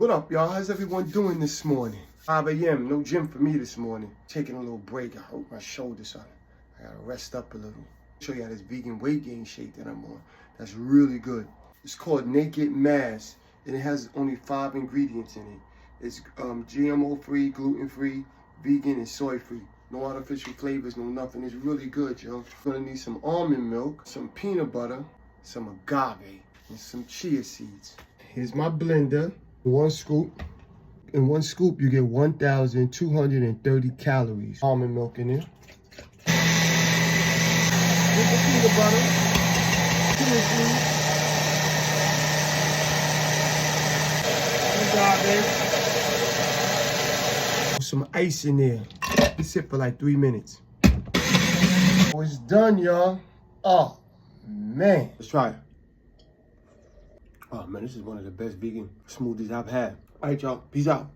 What up, y'all? How's everyone doing this morning? 5 a.m. No gym for me this morning. Taking a little break. I hope my shoulders are. I gotta rest up a little. Show you how this vegan weight gain shake that I'm on. That's really good. It's called Naked Mass, and it has only 5 ingredients in it. It's GMO free, gluten free, vegan, and soy free. No artificial flavors, no nothing. It's really good, yo. Gonna need some almond milk, some peanut butter, some agave, and some chia seeds. Here's my blender. 1 scoop. In 1 scoop, you get 1,230 calories. Almond milk in there. With the peanut butter. Chia seeds. Agave. Some ice in there. Let sit for like 3 minutes. Oh, it's done, y'all. Oh, man. Let's try it. Oh, man, this is one of the best vegan smoothies I've had. All right, y'all. Peace out.